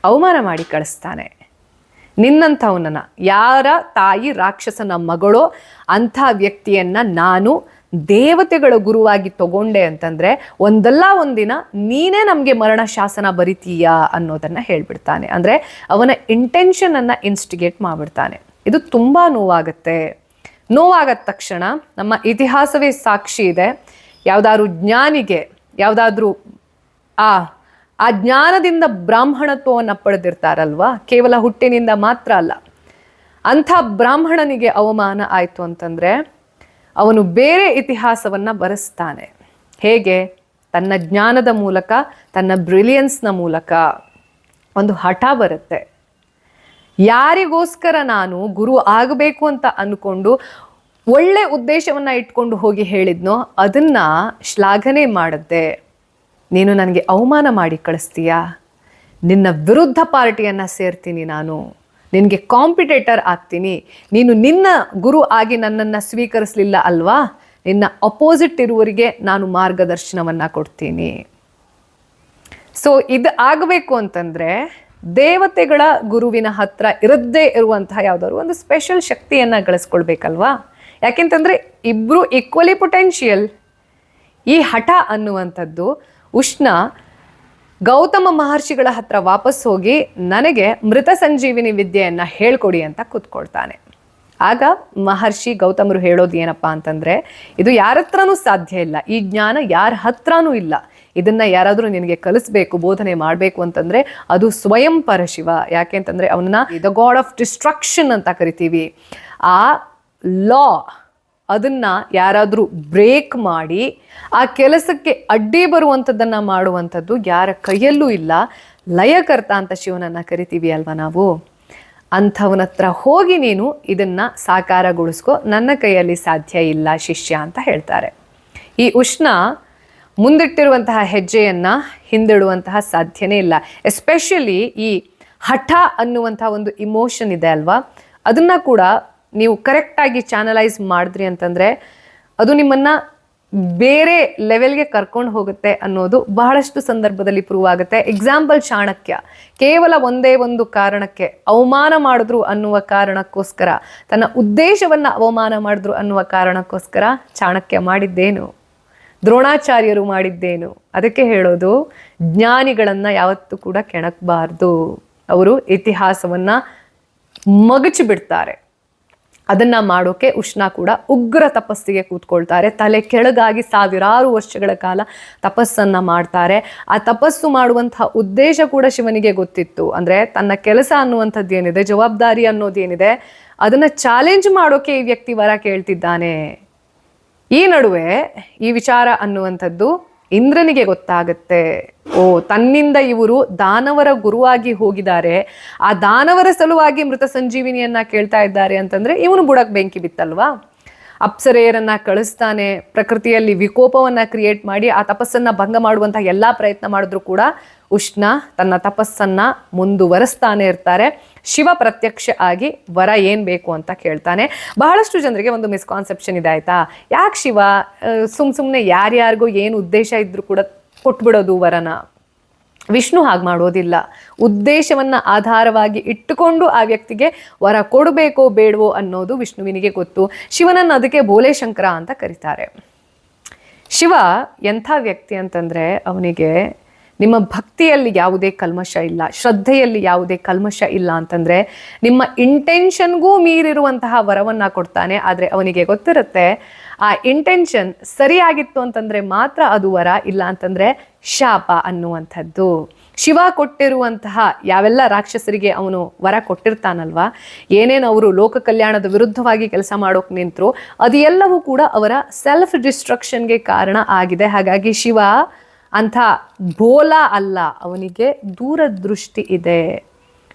ಅವಮಾನ ಮಾಡಿ ಕಳಿಸ್ತಾನೆ. ನಿನ್ನಂಥವನನ್ನ, ಯಾರ ತಾಯಿ ರಾಕ್ಷಸನ ಮಗಳೋ ಅಂಥ ವ್ಯಕ್ತಿಯನ್ನ ನಾನು ದೇವತೆಗಳ ಗುರುವಾಗಿ ತಗೊಂಡೆ ಅಂತಂದ್ರೆ ಒಂದಲ್ಲ ಒಂದಿನ ನೀನೇ ನಮಗೆ ಮರಣ ಶಾಸನ ಬರಿತೀಯಾ ಅನ್ನೋದನ್ನ ಹೇಳ್ಬಿಡ್ತಾನೆ. ಅಂದ್ರೆ ಅವನ ಇಂಟೆನ್ಷನ್ ಅನ್ನ ಇನ್ಸ್ಟಿಗೇಟ್ ಮಾಡ್ಬಿಡ್ತಾನೆ. ಇದು ತುಂಬಾ ನೋವಾಗುತ್ತೆ. ನೋವಾಗದ ತಕ್ಷಣ ನಮ್ಮ ಇತಿಹಾಸವೇ ಸಾಕ್ಷಿ ಇದೆ. ಯಾವ್ದಾದ್ರು ಜ್ಞಾನಿಗೆ, ಯಾವುದಾದ್ರೂ ಆ ಜ್ಞಾನದಿಂದ ಬ್ರಾಹ್ಮಣತ್ವವನ್ನು ಪಡೆದಿರ್ತಾರಲ್ವಾ, ಕೇವಲ ಹುಟ್ಟಿನಿಂದ ಮಾತ್ರ ಅಲ್ಲ, ಅಂಥ ಬ್ರಾಹ್ಮಣನಿಗೆ ಅವಮಾನ ಆಯಿತು ಅಂತಂದರೆ ಅವನು ಬೇರೆ ಇತಿಹಾಸವನ್ನು ಬರೆಸ್ತಾನೆ. ಹೇಗೆ? ತನ್ನ ಜ್ಞಾನದ ಮೂಲಕ, ತನ್ನ ಬ್ರಿಲಿಯನ್ಸ್ನ ಮೂಲಕ ಒಂದು ಹಠ ಬರುತ್ತೆ. ಯಾರಿಗೋಸ್ಕರ ನಾನು ಗುರು ಆಗಬೇಕು ಅಂತ ಅಂದ್ಕೊಂಡು ಒಳ್ಳೆ ಉದ್ದೇಶವನ್ನು ಇಟ್ಕೊಂಡು ಹೋಗಿ ಹೇಳಿದ್ನೋ ಅದನ್ನು ಶ್ಲಾಘನೆ ಮಾಡದ್ದೆ ನೀನು ನನಗೆ ಅವಮಾನ ಮಾಡಿ ಕಳಿಸ್ತೀಯಾ, ನಿನ್ನ ವಿರುದ್ಧ ಪಾರ್ಟಿಯನ್ನು ಸೇರ್ತೀನಿ, ನಾನು ನಿನಗೆ ಕಾಂಪಿಟೇಟರ್ ಆಗ್ತೀನಿ, ನೀನು ನಿನ್ನ ಗುರು ಆಗಿ ನನ್ನನ್ನು ಸ್ವೀಕರಿಸಲಿಲ್ಲ ಅಲ್ವಾ, ನಿನ್ನ ಅಪೋಸಿಟ್ ಇರುವವರಿಗೆ ನಾನು ಮಾರ್ಗದರ್ಶನವನ್ನು ಕೊಡ್ತೀನಿ. ಸೊ ಇದು ಆಗಬೇಕು ಅಂತಂದರೆ ದೇವತೆಗಳ ಗುರುವಿನ ಹತ್ರ ಇರದ್ದೇ ಇರುವಂತಹ ಯಾವುದಾದ್ರು ಒಂದು ಸ್ಪೆಷಲ್ ಶಕ್ತಿಯನ್ನು ಗಳಿಸ್ಕೊಳ್ಬೇಕಲ್ವಾ. ಯಾಕೆಂತಂದರೆ ಇಬ್ಬರು ಈಕ್ವಲಿ ಪೊಟೆನ್ಷಿಯಲ್. ಈ ಹಠ ಅನ್ನುವಂಥದ್ದು ಉಷ್ಣ ಗೌತಮ ಮಹರ್ಷಿಗಳ ಹತ್ರ ವಾಪಸ್ ಹೋಗಿ ನನಗೆ ಮೃತ ಸಂಜೀವಿನಿ ವಿದ್ಯೆಯನ್ನು ಹೇಳ್ಕೊಡಿ ಅಂತ ಕೂತ್ಕೊಳ್ತಾನೆ. ಆಗ ಮಹರ್ಷಿ ಗೌತಮರು ಹೇಳೋದು ಏನಪ್ಪ ಅಂತಂದರೆ, ಇದು ಯಾರ ಹತ್ರನೂ ಸಾಧ್ಯ ಇಲ್ಲ, ಈ ಜ್ಞಾನ ಯಾರ ಹತ್ರನೂ ಇಲ್ಲ, ಇದನ್ನು ಯಾರಾದರೂ ನಿನಗೆ ಕಲಿಸ್ಬೇಕು, ಬೋಧನೆ ಮಾಡಬೇಕು ಅಂತಂದರೆ ಅದು ಸ್ವಯಂ ಪರಶಿವ. ಯಾಕೆ ಅಂತಂದರೆ ಅವನನ್ನ ದ ಗಾಡ್ ಆಫ್ ಡಿಸ್ಟ್ರಕ್ಷನ್ ಅಂತ ಕರಿತೀವಿ. ಆ ಲಾ ಅದನ್ನು ಯಾರಾದರೂ ಬ್ರೇಕ್ ಮಾಡಿ ಆ ಕೆಲಸಕ್ಕೆ ಅಡ್ಡಿ ಬರುವಂಥದ್ದನ್ನು ಮಾಡುವಂಥದ್ದು ಯಾರ ಕೈಯಲ್ಲೂ ಇಲ್ಲ. ಲಯಕರ್ತ ಅಂತ ಶಿವನನ್ನು ಕರಿತೀವಿ ಅಲ್ವಾ ನಾವು. ಅಂಥವನ ಹತ್ರ ಹೋಗಿ ನೀನು ಇದನ್ನು ಸಾಕಾರಗೊಳಿಸ್ಕೊ, ನನ್ನ ಕೈಯಲ್ಲಿ ಸಾಧ್ಯ ಇಲ್ಲ ಶಿಷ್ಯ ಅಂತ ಹೇಳ್ತಾರೆ. ಈ ಉಷ್ಣ ಮುಂದಿಟ್ಟಿರುವಂತಹ ಹೆಜ್ಜೆಯನ್ನು ಹಿಂದಿಡುವಂತಹ ಸಾಧ್ಯನೇ ಇಲ್ಲ. ಎಸ್ಪೆಷಲಿ ಈ ಹಠ ಅನ್ನುವಂಥ ಒಂದು ಇಮೋಷನ್ ಇದೆ ಅಲ್ವಾ, ಅದನ್ನು ಕೂಡ ನೀವು ಕರೆಕ್ಟಾಗಿ ಚಾನಲೈಸ್ ಮಾಡಿದ್ರಿ ಅಂತಂದರೆ ಅದು ನಿಮ್ಮನ್ನು ಬೇರೆ ಲೆವೆಲ್ಗೆ ಕರ್ಕೊಂಡು ಹೋಗುತ್ತೆ ಅನ್ನೋದು ಬಹಳಷ್ಟು ಸಂದರ್ಭದಲ್ಲಿ ಪ್ರೂವ್ ಆಗುತ್ತೆ. ಎಕ್ಸಾಂಪಲ್ ಚಾಣಕ್ಯ, ಕೇವಲ ಒಂದೇ ಒಂದು ಕಾರಣಕ್ಕೆ ಅವಮಾನ ಮಾಡಿದ್ರು ಅನ್ನುವ ಕಾರಣಕ್ಕೋಸ್ಕರ, ತನ್ನ ಉದ್ದೇಶವನ್ನು ಅವಮಾನ ಮಾಡಿದ್ರು ಅನ್ನುವ ಕಾರಣಕ್ಕೋಸ್ಕರ ಚಾಣಕ್ಯ ಮಾಡಿದ್ದೇನು, ದ್ರೋಣಾಚಾರ್ಯರು ಮಾಡಿದ್ದೇನು. ಅದಕ್ಕೆ ಹೇಳೋದು, ಜ್ಞಾನಿಗಳನ್ನು ಯಾವತ್ತೂ ಕೂಡ ಕೆಣಕಬಾರ್ದು. ಅವರು ಇತಿಹಾಸವನ್ನು ಮಗಚಿ ಬಿಡ್ತಾರೆ. ಅದನ್ನು ಮಾಡೋಕ್ಕೆ ಉಷ್ಣ ಕೂಡ ಉಗ್ರ ತಪಸ್ಸಿಗೆ ಕೂತ್ಕೊಳ್ತಾರೆ. ತಲೆ ಕೆಳಗಾಗಿ ಸಾವಿರಾರು ವರ್ಷಗಳ ಕಾಲ ತಪಸ್ಸನ್ನು ಮಾಡ್ತಾರೆ. ಆ ತಪಸ್ಸು ಮಾಡುವಂತಹ ಉದ್ದೇಶ ಕೂಡ ಶಿವನಿಗೆ ಗೊತ್ತಿತ್ತು. ಅಂದರೆ ತನ್ನ ಕೆಲಸ ಅನ್ನುವಂಥದ್ದು ಏನಿದೆ, ಜವಾಬ್ದಾರಿ ಅನ್ನೋದೇನಿದೆ, ಅದನ್ನು ಚಾಲೆಂಜ್ ಮಾಡೋಕ್ಕೆ ಈ ವ್ಯಕ್ತಿ ವರ ಕೇಳ್ತಿದ್ದಾನೆ. ಈ ನಡುವೆ ಈ ವಿಚಾರ ಅನ್ನುವಂಥದ್ದು ಇಂದ್ರನಿಗೆ ಗೊತ್ತಾಗುತ್ತೆ. ತನ್ನಿಂದ ಇವರು ದಾನವರ ಗುರುವಾಗಿ ಹೋಗಿದ್ದಾರೆ, ಆ ದಾನವರ ಸಲುವಾಗಿ ಮೃತ ಸಂಜೀವಿನಿಯನ್ನ ಕೇಳ್ತಾ ಇದ್ದಾರೆ ಅಂತಂದ್ರೆ ಇವನು ಬುಡಕ್ ಬೆಂಕಿ ಬಿತ್ತಲ್ವಾ. ಅಪ್ಸರೆಯರನ್ನ ಕಳಿಸ್ತಾನೆ, ಪ್ರಕೃತಿಯಲ್ಲಿ ವಿಕೋಪವನ್ನ ಕ್ರಿಯೇಟ್ ಮಾಡಿ ಆ ತಪಸ್ಸನ್ನ ಭಂಗ ಮಾಡುವಂತಹ ಎಲ್ಲಾ ಪ್ರಯತ್ನ ಮಾಡಿದ್ರು ಕೂಡ ಉಷ್ಣ ತನ್ನ ತಪಸ್ಸನ್ನ ಮುಂದುವರಿಸ್ತಾನೆ ಇರ್ತಾರೆ. ಶಿವ ಪ್ರತ್ಯಕ್ಷ ಆಗಿ ವರ ಏನ್ ಬೇಕು ಅಂತ ಕೇಳ್ತಾನೆ. ಬಹಳಷ್ಟು ಜನರಿಗೆ ಒಂದು ಮಿಸ್ಕಾನ್ಸೆಪ್ಷನ್ ಇದೆ ಆಯ್ತಾ, ಯಾಕೆ ಶಿವ ಸುಮ್ನೆ ಯಾರ್ಯಾರಿಗೂ ಏನು ಉದ್ದೇಶ ಇದ್ರು ಕೂಡ ಕೊಟ್ಬಿಡೋದು ವರನ. ವಿಷ್ಣು ಹಾಗೆ ಮಾಡೋದಿಲ್ಲ. ಉದ್ದೇಶವನ್ನ ಆಧಾರವಾಗಿ ಇಟ್ಟುಕೊಂಡು ಆ ವ್ಯಕ್ತಿಗೆ ವರ ಕೊಡಬೇಕೋ ಬೇಡವೋ ಅನ್ನೋದು ವಿಷ್ಣುವಿನಿಗೆ ಗೊತ್ತು. ಶಿವನನ್ನು ಅದಕ್ಕೆ ಬೋಲೆಶಂಕರ ಅಂತ ಕರೀತಾರೆ. ಶಿವ ಎಂಥ ವ್ಯಕ್ತಿ ಅಂತಂದ್ರೆ ಅವನಿಗೆ ನಿಮ್ಮ ಭಕ್ತಿಯಲ್ಲಿ ಯಾವುದೇ ಕಲ್ಮಶ ಇಲ್ಲ, ಶ್ರದ್ಧೆಯಲ್ಲಿ ಯಾವುದೇ ಕಲ್ಮಶ ಇಲ್ಲ ಅಂತಂದ್ರೆ ನಿಮ್ಮ ಇಂಟೆನ್ಷನ್ಗೂ ಮೀರಿರುವಂತಹ ವರವನ್ನ ಕೊಡ್ತಾನೆ. ಆದರೆ ಅವನಿಗೆ ಗೊತ್ತಿರುತ್ತೆ ಆ ಇಂಟೆನ್ಷನ್ ಸರಿಯಾಗಿತ್ತು ಅಂತಂದ್ರೆ ಮಾತ್ರ ಅದು ವರ, ಇಲ್ಲ ಅಂತಂದ್ರೆ ಶಾಪ ಅನ್ನುವಂಥದ್ದು. ಶಿವ ಕೊಟ್ಟಿರುವಂತಹ ಯಾವೆಲ್ಲ ರಾಕ್ಷಸರಿಗೆ ಅವನು ವರ ಕೊಟ್ಟಿರ್ತಾನಲ್ವಾ, ಏನೇನು ಅವರು ಲೋಕ ಕಲ್ಯಾಣದ ವಿರುದ್ಧವಾಗಿ ಕೆಲಸ ಮಾಡೋಕೆ ನಿಂತರು ಅದೆಲ್ಲವೂ ಕೂಡ ಅವರ ಸೆಲ್ಫ್ ಡಿಸ್ಟ್ರಕ್ಷನ್ಗೆ ಕಾರಣ ಆಗಿದೆ. ಹಾಗಾಗಿ ಶಿವ ಅಂಥ ಬೋಲ ಅಲ್ಲ, ಅವನಿಗೆ ದೂರದೃಷ್ಟಿ ಇದೆ.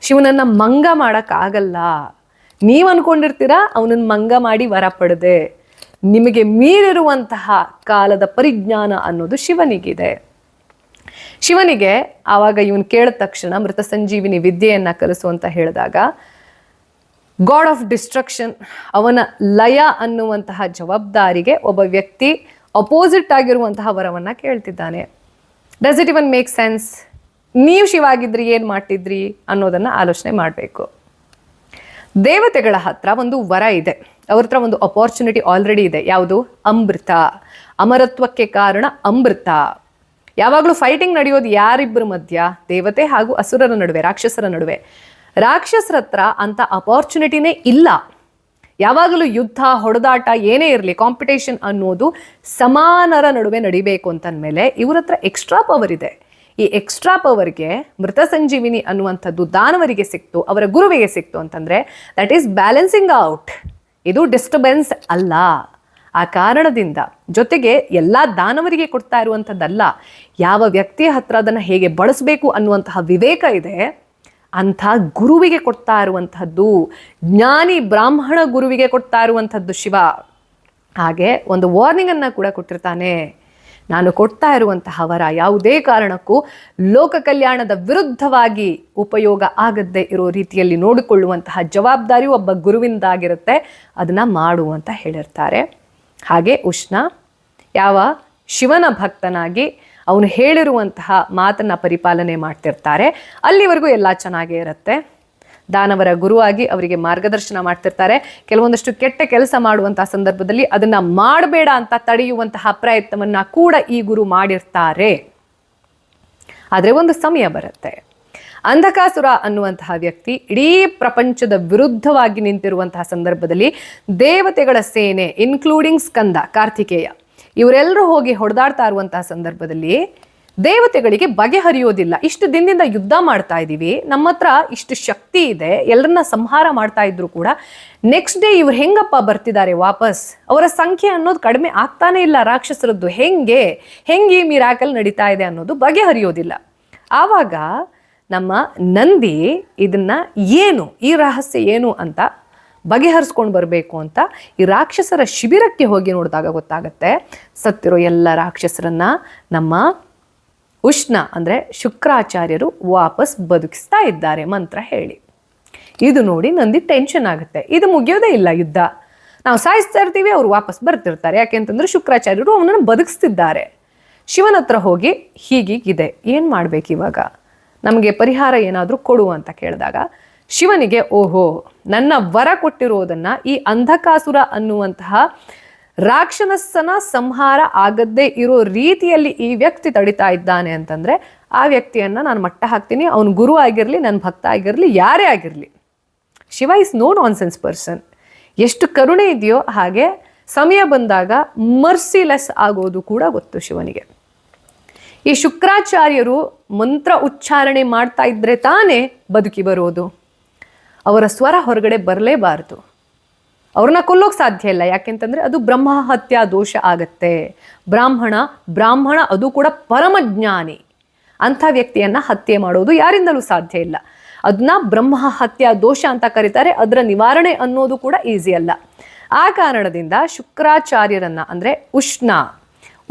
ಶಿವನನ್ನ ಮಂಗ ಮಾಡೋಕ್ಕಾಗಲ್ಲ. ನೀವು ಅನ್ಕೊಂಡಿರ್ತೀರಾ ಅವನನ್ನ ಮಂಗ ಮಾಡಿ ವರ ಪಡೆದೆ, ನಿಮಗೆ ಮೀರಿರುವಂತಹ ಕಾಲದ ಪರಿಜ್ಞಾನ ಅನ್ನೋದು ಶಿವನಿಗಿದೆ. ಶಿವನಿಗೆ ಆವಾಗ ಇವನು ಕೇಳಿದ ತಕ್ಷಣ ಮೃತ ಸಂಜೀವಿನಿ ವಿದ್ಯೆಯನ್ನ ಕಲಿಸು ಅಂತ ಹೇಳಿದಾಗ ಗಾಡ್ ಆಫ್ ಡಿಸ್ಟ್ರಕ್ಷನ್, ಅವನ ಲಯ ಅನ್ನುವಂತಹ ಜವಾಬ್ದಾರಿಗೆ ಒಬ್ಬ ವ್ಯಕ್ತಿ ಅಪೋಸಿಟ್ ಆಗಿರುವಂತಹ ವರವನ್ನ ಕೇಳ್ತಿದ್ದಾನೆ. Does it even make sense? ನೀವು ಶಿವ ಆಗಿದ್ರಿ ಏನು ಮಾಡ್ತಿದ್ರಿ ಅನ್ನೋದನ್ನ ಆಲೋಚನೆ ಮಾಡಬೇಕು. ದೇವತೆಗಳ ಹತ್ರ ಒಂದು ವರ ಇದೆ, ಅವ್ರ ಹತ್ರ ಒಂದು ಅಪಾರ್ಚುನಿಟಿ ಆಲ್ರೆಡಿ ಇದೆ. ಯಾವುದು? ಅಮೃತ. ಅಮರತ್ವಕ್ಕೆ ಕಾರಣ ಅಮೃತ. ಯಾವಾಗಲೂ ಫೈಟಿಂಗ್ ನಡೆಯೋದು ಯಾರಿಬ್ಬರ ಮಧ್ಯ? ದೇವತೆ ಹಾಗೂ ಅಸುರರ ನಡುವೆ, ರಾಕ್ಷಸರ ನಡುವೆ. ರಾಕ್ಷಸರ ಹತ್ರ ಅಂತ ಅಪಾರ್ಚುನಿಟಿನೇ ಇಲ್ಲ. ಯಾವಾಗಲೂ ಯುದ್ಧ, ಹೊಡೆದಾಟ ಏನೇ ಇರಲಿ, ಕಾಂಪಿಟೇಷನ್ ಅನ್ನೋದು ಸಮಾನರ ನಡುವೆ ನಡಿಬೇಕು ಅಂತಂದಮೇಲೆ ಇವ್ರ ಹತ್ರ ಎಕ್ಸ್ಟ್ರಾ ಪವರ್ ಇದೆ. ಈ ಎಕ್ಸ್ಟ್ರಾ ಪವರ್ಗೆ ಮೃತ ಸಂಜೀವಿನಿ ಅನ್ನುವಂಥದ್ದು ದಾನವರಿಗೆ ಸಿಕ್ತು, ಅವರ ಗುರುವಿಗೆ ಸಿಕ್ತು ಅಂತಂದ್ರೆ ದಟ್ ಈಸ್ ಬ್ಯಾಲೆನ್ಸಿಂಗ್ ಔಟ್. ಇದು ಡಿಸ್ಟರ್ಬೆನ್ಸ್ ಅಲ್ಲ. ಆ ಕಾರಣದಿಂದ ಜೊತೆಗೆ ಎಲ್ಲ ದಾನವರಿಗೆ ಕೊಡ್ತಾ ಇರುವಂಥದ್ದಲ್ಲ, ಯಾವ ವ್ಯಕ್ತಿಯ ಹತ್ರ ಅದನ್ನು ಹೇಗೆ ಬಳಸಬೇಕು ಅನ್ನುವಂತಹ ವಿವೇಕ ಇದೆ ಅಂಥ ಗುರುವಿಗೆ ಕೊಡ್ತಾ ಇರುವಂಥದ್ದು, ಜ್ಞಾನಿ ಬ್ರಾಹ್ಮಣ ಗುರುವಿಗೆ ಕೊಡ್ತಾ ಇರುವಂಥದ್ದು ಶಿವ. ಹಾಗೆ ಒಂದು ವಾರ್ನಿಂಗನ್ನು ಕೂಡ ಕೊಟ್ಟಿರ್ತಾನೆ, ನಾನು ಕೊಡ್ತಾ ಇರುವಂತಹ ವರ ಯಾವುದೇ ಕಾರಣಕ್ಕೂ ಲೋಕ ಕಲ್ಯಾಣದ ವಿರುದ್ಧವಾಗಿ ಉಪಯೋಗ ಆಗದ್ದೇ ಇರೋ ರೀತಿಯಲ್ಲಿ ನೋಡಿಕೊಳ್ಳುವಂತಹ ಜವಾಬ್ದಾರಿ ಒಬ್ಬ ಗುರುವಿಂದಾಗಿರುತ್ತೆ, ಅದನ್ನು ಮಾಡು ಅಂತ ಹೇಳಿರ್ತಾರೆ. ಹಾಗೆ ಉಷ್ಣ ಯಾವ ಶಿವನ ಭಕ್ತನಾಗಿ ಅವನು ಹೇಳಿರುವಂತಹ ಮಾತನ್ನು ಪರಿಪಾಲನೆ ಮಾಡ್ತಿರ್ತಾರೆ. ಅಲ್ಲಿವರೆಗೂ ಎಲ್ಲ ಚೆನ್ನಾಗೇ ಇರುತ್ತೆ. ದಾನವರ ಗುರುವಾಗಿ ಅವರಿಗೆ ಮಾರ್ಗದರ್ಶನ ಮಾಡ್ತಿರ್ತಾರೆ. ಕೆಲವೊಂದಷ್ಟು ಕೆಟ್ಟ ಕೆಲಸ ಮಾಡುವಂತಹ ಸಂದರ್ಭದಲ್ಲಿ ಅದನ್ನು ಮಾಡಬೇಡ ಅಂತ ತಡೆಯುವಂತಹ ಪ್ರಯತ್ನವನ್ನು ಕೂಡ ಈ ಗುರು ಮಾಡಿರ್ತಾರೆ. ಆದರೆ ಒಂದು ಸಮಯ ಬರುತ್ತೆ, ಅಂಧಕಾಸುರ ಅನ್ನುವಂತಹ ವ್ಯಕ್ತಿ ಇಡೀ ಪ್ರಪಂಚದ ವಿರುದ್ಧವಾಗಿ ನಿಂತಿರುವಂತಹ ಸಂದರ್ಭದಲ್ಲಿ ದೇವತೆಗಳ ಸೇನೆ ಇನ್ಕ್ಲೂಡಿಂಗ್ ಸ್ಕಂದ, ಕಾರ್ತಿಕೇಯ ಇವರೆಲ್ಲರೂ ಹೋಗಿ ಹೊಡೆದಾಡ್ತಾ ಇರುವಂತಹ ಸಂದರ್ಭದಲ್ಲಿ ದೇವತೆಗಳಿಗೆ ಬಗೆಹರಿಯೋದಿಲ್ಲ. ಇಷ್ಟು ದಿನದಿಂದ ಯುದ್ಧ ಮಾಡ್ತಾ ಇದ್ದೀವಿ, ನಮ್ಮ ಹತ್ರ ಇಷ್ಟು ಶಕ್ತಿ ಇದೆ, ಎಲ್ಲರನ್ನ ಸಂಹಾರ ಮಾಡ್ತಾ ಇದ್ರು ಕೂಡ ನೆಕ್ಸ್ಟ್ ಡೇ ಇವ್ರು ಹೆಂಗಪ್ಪ ಬರ್ತಿದ್ದಾರೆ ವಾಪಸ್? ಅವರ ಸಂಖ್ಯೆ ಅನ್ನೋದು ಕಡಿಮೆ ಆಗ್ತಾನೆ ಇಲ್ಲ ರಾಕ್ಷಸರದ್ದು. ಹೆಂಗೆ ಈ ಮಿರಾಕಲ್ ನಡೀತಾ ಇದೆ ಅನ್ನೋದು ಬಗೆಹರಿಯೋದಿಲ್ಲ. ಆವಾಗ ನಮ್ಮ ನಂದಿ ಇದನ್ನ ಏನು, ಈ ರಹಸ್ಯ ಏನು ಅಂತ ಬಗೆಹರಿಸ್ಕೊಂಡು ಬರಬೇಕು ಅಂತ ಈ ರಾಕ್ಷಸರ ಶಿಬಿರಕ್ಕೆ ಹೋಗಿ ನೋಡಿದಾಗ ಗೊತ್ತಾಗತ್ತೆ, ಸತ್ತಿರೋ ಎಲ್ಲ ರಾಕ್ಷಸರನ್ನ ನಮ್ಮ ಉಷ್ಣ ಅಂದರೆ ಶುಕ್ರಾಚಾರ್ಯರು ವಾಪಸ್ ಬದುಕಿಸ್ತಾ ಇದ್ದಾರೆ ಮಂತ್ರ ಹೇಳಿ. ಇದು ನೋಡಿ ನಂದಿ ಟೆನ್ಷನ್ ಆಗುತ್ತೆ. ಇದು ಮುಗಿಯೋದೇ ಇಲ್ಲ ಯುದ್ಧ, ನಾವು ಸಾಯಿಸ್ತಾ ಇರ್ತೀವಿ, ಅವ್ರು ವಾಪಸ್ ಬರ್ತಿರ್ತಾರೆ. ಯಾಕೆಂತಂದ್ರೆ ಶುಕ್ರಾಚಾರ್ಯರು ಅವನನ್ನು ಬದುಕಿಸ್ತಿದ್ದಾರೆ. ಶಿವನ ಹತ್ರ ಹೋಗಿ ಹೀಗೀಗಿದೆ, ಏನು ಮಾಡ್ಬೇಕು ಇವಾಗ, ನಮಗೆ ಪರಿಹಾರ ಏನಾದರೂ ಕೊಡು ಅಂತ ಕೇಳಿದಾಗ ಶಿವನಿಗೆ ಓಹೋ, ನನ್ನ ವರ ಕೊಟ್ಟಿರೋದನ್ನ ಈ ಅಂಧಕಾಸುರ ಅನ್ನುವಂತಹ ರಾಕ್ಷಸನ ಸಂಹಾರ ಆಗದ್ದೇ ಇರೋ ರೀತಿಯಲ್ಲಿ ಈ ವ್ಯಕ್ತಿ ತಡಿತಾ ಇದ್ದಾನೆ ಅಂತಂದ್ರೆ ಆ ವ್ಯಕ್ತಿಯನ್ನ ನಾನು ಮಟ್ಟ ಹಾಕ್ತೀನಿ. ಅವನು ಗುರು ಆಗಿರಲಿ, ನನ್ನ ಭಕ್ತ ಆಗಿರಲಿ, ಯಾರೇ ಆಗಿರಲಿ. Shiva is no nonsense person. ಎಷ್ಟು ಕರುಣೆ ಇದೆಯೋ ಹಾಗೆ ಸಮಯ ಬಂದಾಗ ಮರ್ಸಿಲೆಸ್ ಆಗೋದು ಕೂಡ ಗೊತ್ತು ಶಿವನಿಗೆ. ಈ ಶುಕ್ರಾಚಾರ್ಯರು ಮಂತ್ರ ಉಚ್ಚಾರಣೆ ಮಾಡ್ತಾ ಇದ್ರೆ ತಾನೇ ಬದುಕಿ ಬರೋದು. ಅವರ ಸ್ವರ ಹೊರಗಡೆ ಬರಲೇಬಾರದು. ಅವ್ರನ್ನ ಕೊಲ್ಲೋಕೆ ಸಾಧ್ಯ ಇಲ್ಲ, ಯಾಕೆಂತಂದ್ರೆ ಅದು ಬ್ರಹ್ಮ ಹತ್ಯಾ ದೋಷ ಆಗತ್ತೆ. ಬ್ರಾಹ್ಮಣ ಅದು ಕೂಡ ಪರಮಜ್ಞಾನಿ. ಅಂಥ ವ್ಯಕ್ತಿಯನ್ನು ಹತ್ಯೆ ಮಾಡೋದು ಯಾರಿಂದಲೂ ಸಾಧ್ಯ ಇಲ್ಲ. ಅದನ್ನ ಬ್ರಹ್ಮ ಹತ್ಯಾ ದೋಷ ಅಂತ ಕರೀತಾರೆ. ಅದರ ನಿವಾರಣೆ ಅನ್ನೋದು ಕೂಡ ಈಸಿ ಅಲ್ಲ. ಆ ಕಾರಣದಿಂದ ಶುಕ್ರಾಚಾರ್ಯರನ್ನ ಅಂದರೆ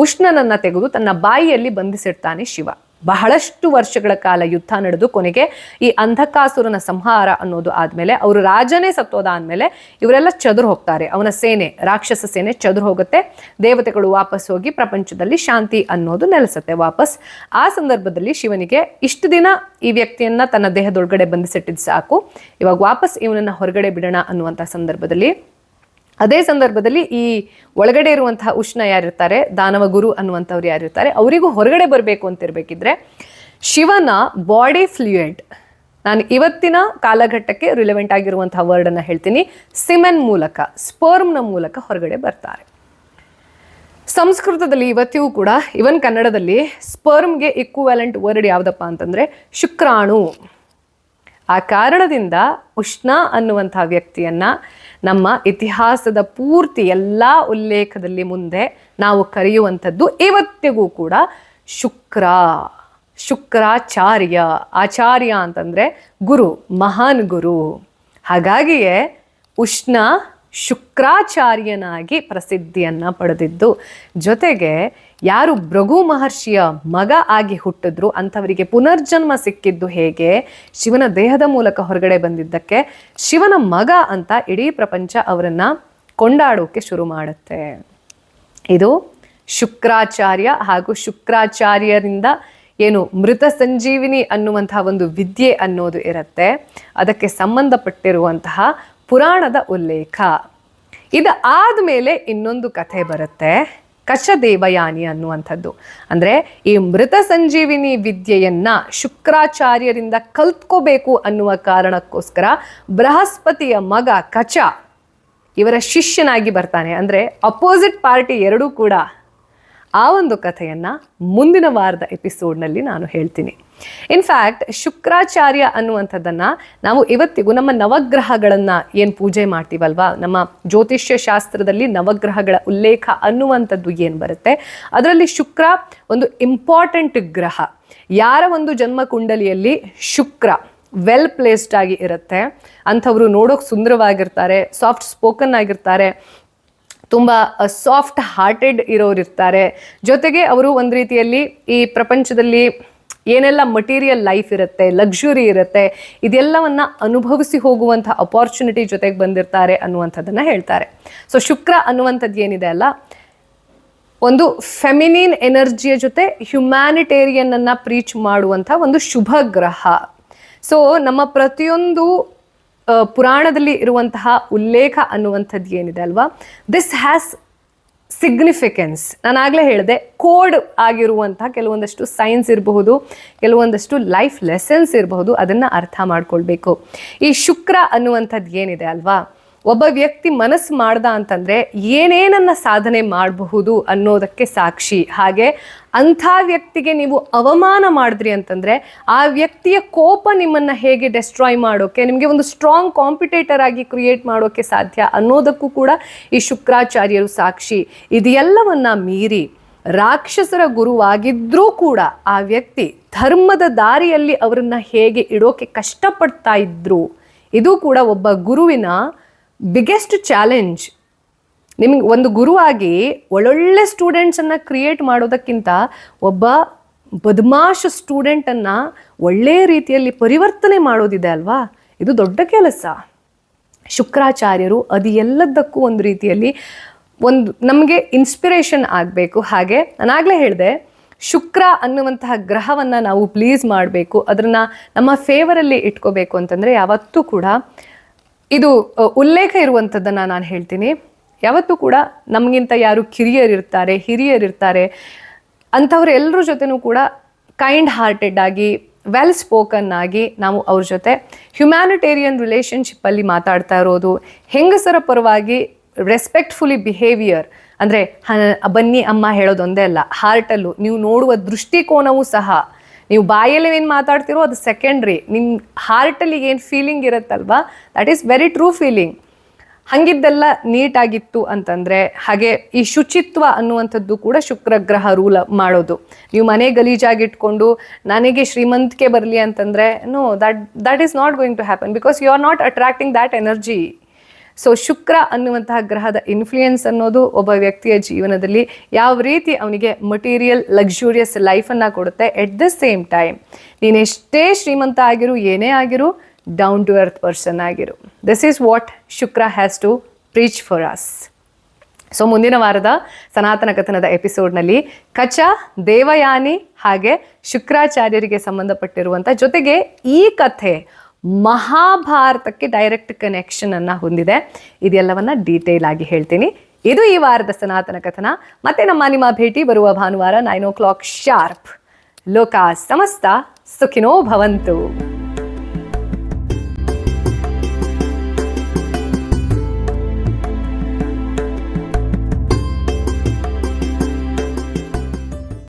ಉಷ್ಣನನ್ನ ತೆಗೆದು ತನ್ನ ಬಾಯಿಯಲ್ಲಿ ಬಂಧಿಸಿಡ್ತಾನೆ ಶಿವ. ಬಹಳಷ್ಟು ವರ್ಷಗಳ ಕಾಲ ಯುದ್ಧ ನಡೆದು ಕೊನೆಗೆ ಈ ಅಂಧಕಾಸುರನ ಸಂಹಾರ ಅನ್ನೋದು ಆದ್ಮೇಲೆ, ಅವರು ರಾಜನೇ ಸತ್ತೋದಾದ್ಮೇಲೆ ಇವರೆಲ್ಲ ಚದುರು ಹೋಗ್ತಾರೆ. ಅವನ ಸೇನೆ, ರಾಕ್ಷಸ ಸೇನೆ ಚದುರು ಹೋಗುತ್ತೆ. ದೇವತೆಗಳು ವಾಪಸ್ ಹೋಗಿ ಪ್ರಪಂಚದಲ್ಲಿ ಶಾಂತಿ ಅನ್ನೋದು ನೆಲೆಸುತ್ತೆ ವಾಪಸ್. ಆ ಸಂದರ್ಭದಲ್ಲಿ ಶಿವನಿಗೆ ಇಷ್ಟು ದಿನ ಈ ವ್ಯಕ್ತಿಯನ್ನ ತನ್ನ ದೇಹದೊಳಗಡೆ ಬಂಧಿಸಿಟ್ಟಿದ್ದು ಸಾಕು, ಇವಾಗ ವಾಪಸ್ ಇವನನ್ನ ಹೊರಗಡೆ ಬಿಡೋಣ ಅನ್ನುವಂಥ ಸಂದರ್ಭದಲ್ಲಿ, ಅದೇ ಸಂದರ್ಭದಲ್ಲಿ ಈ ಒಳಗಡೆ ಇರುವಂತಹ ಉಷ್ಣ ಯಾರಿರ್ತಾರೆ, ದಾನವ ಗುರು ಅನ್ನುವಂಥವ್ರು ಯಾರಿರ್ತಾರೆ, ಅವರಿಗೂ ಹೊರಗಡೆ ಬರಬೇಕು ಅಂತಿರ್ಬೇಕಿದ್ರೆ ಶಿವನ ಬಾಡಿ ಫ್ಲೂಯಿಡ್, ನಾನು ಇವತ್ತಿನ ಕಾಲಘಟ್ಟಕ್ಕೆ ರಿಲೆವೆಂಟ್ ಆಗಿರುವಂತಹ ವರ್ಡನ್ನು ಹೇಳ್ತೀನಿ, ಸಿಮೆನ್ ಮೂಲಕ, ಸ್ಪರ್ಮ್ನ ಮೂಲಕ ಹೊರಗಡೆ ಬರ್ತಾರೆ. ಸಂಸ್ಕೃತದಲ್ಲಿ ಇವತ್ತಿಗೂ ಕೂಡ, ಇವನ್ ಕನ್ನಡದಲ್ಲಿ ಸ್ಪರ್ಮ್ಗೆ ಇಕ್ವಿವೆಲೆಂಟ್ ವರ್ಡ್ ಯಾವುದಪ್ಪ ಅಂತಂದರೆ ಶುಕ್ರಾಣು. ಆ ಕಾರಣದಿಂದ ಉಷ್ಣ ಅನ್ನುವಂಥ ವ್ಯಕ್ತಿಯನ್ನ ನಮ್ಮ ಇತಿಹಾಸದ ಪೂರ್ತಿ ಎಲ್ಲ ಉಲ್ಲೇಖದಲ್ಲಿ ಮುಂದೆ ನಾವು ಕರೆಯುವಂಥದ್ದು ಇವತ್ತಿಗೂ ಕೂಡ ಶುಕ್ರಾಚಾರ್ಯ. ಆಚಾರ್ಯ ಅಂತಂದರೆ ಗುರು, ಮಹಾನ್ ಗುರು. ಹಾಗಾಗಿಯೇ ಉಷ್ಣ ಶುಕ್ರಾಚಾರ್ಯನಾಗಿ ಪ್ರಸಿದ್ಧಿಯನ್ನು ಪಡೆದಿದ್ದು. ಜೊತೆಗೆ ಯಾರು ಭೃಗು ಮಹರ್ಷಿಯ ಮಗ ಆಗಿ ಹುಟ್ಟಿದ್ರು ಅಂಥವರಿಗೆ ಪುನರ್ಜನ್ಮ ಸಿಕ್ಕಿದ್ದು ಹೇಗೆ, ಶಿವನ ದೇಹದ ಮೂಲಕ ಹೊರಗಡೆ ಬಂದಿದ್ದಕ್ಕೆ ಶಿವನ ಮಗ ಅಂತ ಇಡೀ ಪ್ರಪಂಚ ಅವರನ್ನು ಕೊಂಡಾಡೋಕೆ ಶುರು ಮಾಡುತ್ತೆ. ಇದು ಶುಕ್ರಾಚಾರ್ಯ ಹಾಗೂ ಶುಕ್ರಾಚಾರ್ಯರಿಂದ ಏನು ಮೃತ ಸಂಜೀವಿನಿ ಅನ್ನುವಂತಹ ಒಂದು ವಿದ್ಯೆ ಅನ್ನೋದು ಇರುತ್ತೆ, ಅದಕ್ಕೆ ಸಂಬಂಧಪಟ್ಟಿರುವಂತಹ ಪುರಾಣದ ಉಲ್ಲೇಖ. ಇದು ಆದಮೇಲೆ ಇನ್ನೊಂದು ಕಥೆ ಬರುತ್ತೆ, ಕಚದೇವಯಾನಿ ಅನ್ನುವಂಥದ್ದು. ಅಂದರೆ ಈ ಮೃತ ಸಂಜೀವಿನಿ ವಿದ್ಯೆಯನ್ನ ಶುಕ್ರಾಚಾರ್ಯರಿಂದ ಕಲ್ತ್ಕೋಬೇಕು ಅನ್ನುವ ಕಾರಣಕ್ಕೋಸ್ಕರ ಬೃಹಸ್ಪತಿಯ ಮಗ ಕಚ ಇವರ ಶಿಷ್ಯನಾಗಿ ಬರ್ತಾನೆ. ಅಂದರೆ ಅಪೋಸಿಟ್ ಪಾರ್ಟಿ ಎರಡೂ ಕೂಡ. ಆ ಒಂದು ಕಥೆಯನ್ನು ಮುಂದಿನ ವಾರದ ಎಪಿಸೋಡ್ನಲ್ಲಿ ನಾನು ಹೇಳ್ತೀನಿ. ಇನ್ಫ್ಯಾಕ್ಟ್ ಶುಕ್ರಾಚಾರ್ಯ ಅನ್ನುವಂಥದ್ದನ್ನು ನಾವು ಇವತ್ತಿಗೂ ನಮ್ಮ ನವಗ್ರಹಗಳನ್ನು ಏನು ಪೂಜೆ ಮಾಡ್ತೀವಲ್ವಾ, ನಮ್ಮ ಜ್ಯೋತಿಷ್ಯ ಶಾಸ್ತ್ರದಲ್ಲಿ ನವಗ್ರಹಗಳ ಉಲ್ಲೇಖ ಅನ್ನುವಂಥದ್ದು ಏನು ಬರುತ್ತೆ, ಅದರಲ್ಲಿ ಶುಕ್ರ ಒಂದು ಇಂಪಾರ್ಟೆಂಟ್ ಗ್ರಹ. ಯಾರ ಒಂದು ಜನ್ಮ ಕುಂಡಲಿಯಲ್ಲಿ ಶುಕ್ರ ವೆಲ್ ಪ್ಲೇಸ್ಡ್ ಆಗಿ ಇರುತ್ತೆ ಅಂಥವರು ನೋಡೋಕೆ ಸುಂದರವಾಗಿರ್ತಾರೆ, ಸಾಫ್ಟ್ ಸ್ಪೋಕನ್ ಆಗಿರ್ತಾರೆ, ತುಂಬ ಸಾಫ್ಟ್ ಹಾರ್ಟೆಡ್ ಇರೋರು ಇರ್ತಾರೆ. ಜೊತೆಗೆ ಅವರು ಒಂದು ರೀತಿಯಲ್ಲಿ ಈ ಪ್ರಪಂಚದಲ್ಲಿ ಏನೆಲ್ಲ ಮಟೀರಿಯಲ್ ಲೈಫ್ ಇರುತ್ತೆ, ಲಕ್ಸುರಿ ಇರುತ್ತೆ, ಇದೆಲ್ಲವನ್ನು ಅನುಭವಿಸಿ ಹೋಗುವಂಥ ಅಪಾರ್ಚುನಿಟಿ ಜೊತೆಗೆ ಬಂದಿರ್ತಾರೆ ಅನ್ನುವಂಥದ್ದನ್ನು ಹೇಳ್ತಾರೆ. ಸೊ ಶುಕ್ರ ಅನ್ನುವಂಥದ್ದು ಏನಿದೆ ಅಲ್ಲ, ಒಂದು ಫೆಮಿನಿನ್ ಎನರ್ಜಿಯ ಜೊತೆ ಹ್ಯುಮ್ಯಾನಿಟೇರಿಯನ್ ಅನ್ನು ಪ್ರೀಚ್ ಮಾಡುವಂಥ ಒಂದು ಶುಭ ಗ್ರಹ. ಸೊ ನಮ್ಮ ಪ್ರತಿಯೊಂದು ಪುರಾಣದಲ್ಲಿ ಇರುವಂತಹ ಉಲ್ಲೇಖ ಅನ್ನುವಂಥದ್ದು ಏನಿದೆ ಅಲ್ವಾ, ದಿಸ್ ಹ್ಯಾಸ್ ಸಿಗ್ನಿಫಿಕೆನ್ಸ್. ನಾನಾಗಲೇ ಹೇಳಿದೆ, ಕೋಡ್ ಆಗಿರುವಂತಹ ಕೆಲವೊಂದಷ್ಟು ಸೈನ್ಸ್ ಇರಬಹುದು, ಕೆಲವೊಂದಷ್ಟು ಲೈಫ್ ಲೆಸನ್ಸ್ ಇರಬಹುದು, ಅದನ್ನು ಅರ್ಥ ಮಾಡ್ಕೊಳ್ಬೇಕು. ಈ ಶುಕ್ರ ಅನ್ನುವಂಥದ್ದು ಏನಿದೆ ಅಲ್ವಾ, ಒಬ್ಬ ವ್ಯಕ್ತಿ ಮನಸ್ಸು ಮಾಡ್ದ ಅಂತಂದರೆ ಏನೇನನ್ನು ಸಾಧನೆ ಮಾಡಬಹುದು ಅನ್ನೋದಕ್ಕೆ ಸಾಕ್ಷಿ. ಹಾಗೆ ಅಂಥ ವ್ಯಕ್ತಿಗೆ ನೀವು ಅವಮಾನ ಮಾಡಿದ್ರಿ ಅಂತಂದರೆ ಆ ವ್ಯಕ್ತಿಯ ಕೋಪ ನಿಮ್ಮನ್ನು ಹೇಗೆ ಡೆಸ್ಟ್ರಾಯ್ ಮಾಡೋಕ್ಕೆ, ನಿಮಗೆ ಒಂದು ಸ್ಟ್ರಾಂಗ್ ಕಾಂಪಿಟೇಟರ್ ಆಗಿ ಕ್ರಿಯೇಟ್ ಮಾಡೋಕ್ಕೆ ಸಾಧ್ಯ ಅನ್ನೋದಕ್ಕೂ ಕೂಡ ಈ ಶುಕ್ರಾಚಾರ್ಯರು ಸಾಕ್ಷಿ. ಇದೆಲ್ಲವನ್ನ ಮೀರಿ ರಾಕ್ಷಸರ ಗುರುವಾಗಿದ್ರೂ ಕೂಡ ಆ ವ್ಯಕ್ತಿ ಧರ್ಮದ ದಾರಿಯಲ್ಲಿ ಅವರನ್ನ ಹೇಗೆ ಇಡೋಕೆ ಕಷ್ಟಪಡ್ತಾ ಇದ್ರು, ಇದು ಕೂಡ ಒಬ್ಬ ಗುರುವಿನ ಬಿಗ್ಗೆಸ್ಟ್ ಚಾಲೆಂಜ್. ನಿಮಗೆ ಒಂದು ಗುರುವಾಗಿ ಒಳ್ಳೊಳ್ಳೆ ಸ್ಟೂಡೆಂಟ್ಸನ್ನು ಕ್ರಿಯೇಟ್ ಮಾಡೋದಕ್ಕಿಂತ ಒಬ್ಬ ಬದಮಾಶ್ ಸ್ಟೂಡೆಂಟನ್ನು ಒಳ್ಳೆಯ ರೀತಿಯಲ್ಲಿ ಪರಿವರ್ತನೆ ಮಾಡೋದಿದೆ ಅಲ್ವಾ, ಇದು ದೊಡ್ಡ ಕೆಲಸ. ಶುಕ್ರಾಚಾರ್ಯರು ಅದು ಎಲ್ಲದಕ್ಕೂ ಒಂದು ರೀತಿಯಲ್ಲಿ ಒಂದು ನಮಗೆ ಇನ್ಸ್ಪಿರೇಷನ್ ಆಗಬೇಕು. ಹಾಗೆ ನಾನಾಗಲೇ ಹೇಳಿದೆ, ಶುಕ್ರ ಅನ್ನುವಂತಹ ಗ್ರಹವನ್ನು ನಾವು ಪ್ಲೀಸ್ ಮಾಡಬೇಕು, ಅದನ್ನು ನಮ್ಮ ಫೇವರಲ್ಲಿ ಇಟ್ಕೋಬೇಕು ಅಂತಂದರೆ ಯಾವತ್ತೂ ಕೂಡ ಇದು ಉಲ್ಲೇಖ ಇರುವಂಥದ್ದನ್ನು ನಾನು ಹೇಳ್ತೀನಿ. ಯಾವತ್ತೂ ಕೂಡ ನಮಗಿಂತ ಯಾರು ಕಿರಿಯರಿರ್ತಾರೆ, ಹಿರಿಯರಿರ್ತಾರೆ, ಅಂಥವ್ರೆಲ್ಲರ ಜೊತೆನೂ ಕೂಡ ಕೈಂಡ್ ಹಾರ್ಟೆಡ್ ಆಗಿ, ವೆಲ್ ಸ್ಪೋಕನ್ ಆಗಿ ನಾವು ಅವ್ರ ಜೊತೆ ಹ್ಯುಮ್ಯಾನಿಟೇರಿಯನ್ ರಿಲೇಷನ್ಶಿಪ್ಪಲ್ಲಿ ಮಾತಾಡ್ತಾ ಇರೋದು, ಹೆಂಗಸರ ಪರವಾಗಿ ರೆಸ್ಪೆಕ್ಟ್ಫುಲಿ ಬಿಹೇವಿಯರ್. ಅಂದರೆ ಬನ್ನಿ ಅಮ್ಮ ಹೇಳೋದೊಂದೇ ಅಲ್ಲ, ಹಾರ್ಟಲ್ಲೂ ನೀವು ನೋಡುವ ದೃಷ್ಟಿಕೋನವೂ ಸಹ, ನೀವು ಬಾಯಲ್ಲಿ ಏನು ಮಾತಾಡ್ತಿರೋ ಅದು ಸೆಕೆಂಡ್ರಿ, ನಿಮ್ಮ ಹಾರ್ಟಲ್ಲಿ ಏನು ಫೀಲಿಂಗ್ ಇರುತ್ತಲ್ವಾ, that is very true feeling. ಹಂಗಿದ್ದೆಲ್ಲ ನೀಟಾಗಿತ್ತು ಅಂತಂದರೆ, ಹಾಗೆ ಈ ಶುಚಿತ್ವ ಅನ್ನುವಂಥದ್ದು ಕೂಡ ಶುಕ್ರ ಗ್ರಹ ರೂಲ್ ಮಾಡೋದು. ನೀವು ಮನೆ ಗಲೀಜಾಗಿಟ್ಕೊಂಡು ನನಗೆ ಶ್ರೀಮಂತಿಕೆ ಬರಲಿ ಅಂತಂದರೆ no, that is not going to happen, because you are not attracting that energy. So Shukra ಅನ್ನುವಂತಹ ಗ್ರಹದ ಇನ್ಫ್ಲೂಯೆನ್ಸ್ ಅನ್ನೋದು ಒಬ್ಬ ವ್ಯಕ್ತಿಯ ಜೀವನದಲ್ಲಿ ಯಾವ ರೀತಿ ಅವನಿಗೆ ಮಟೀರಿಯಲ್ ಲಕ್ಸುರಿಯಸ್ ಲೈಫನ್ನು ಕೊಡುತ್ತೆ. ಎಟ್ ದ ಸೇಮ್ ಟೈಮ್ ನೀನೆಷ್ಟೇ ಶ್ರೀಮಂತ ಆಗಿರು, ಏನೇ ಆಗಿರು, ಡೌನ್ ಟು ಅರ್ತ್ ಪರ್ಸನ್ ಆಗಿರು. This is what Shukra has to preach for us. So ಮುಂದಿನ ವಾರದ ಸನಾತನ ಕಥನದ ಎಪಿಸೋಡ್ನಲ್ಲಿ ಕಚ, ದೇವಯಾನಿ ಹಾಗೆ ಶುಕ್ರಾಚಾರ್ಯರಿಗೆ ಸಂಬಂಧಪಟ್ಟಿರುವಂಥ, ಜೊತೆಗೆ ಈ ಕಥೆ ಮಹಾಭಾರತಕ್ಕೆ ಡೈರೆಕ್ಟ್ ಕನೆಕ್ಷನ್ ಅನ್ನು ಹೊಂದಿದೆ. ಇದೆಲ್ಲವನ್ನ ಡೀಟೇಲ್ ಆಗಿ ಹೇಳ್ತೀನಿ. ಇದು ಈ ವಾರದ ಸನಾತನ ಕಥನ. ಮತ್ತೆ ನಿಮ್ಮ ಭೇಟಿ ಬರುವ ಭಾನುವಾರ 9 o'clock ಶಾರ್ಪ್. ಲೋಕ ಸಮಸ್ತ ಸುಖಿನೋ ಭವಂತು.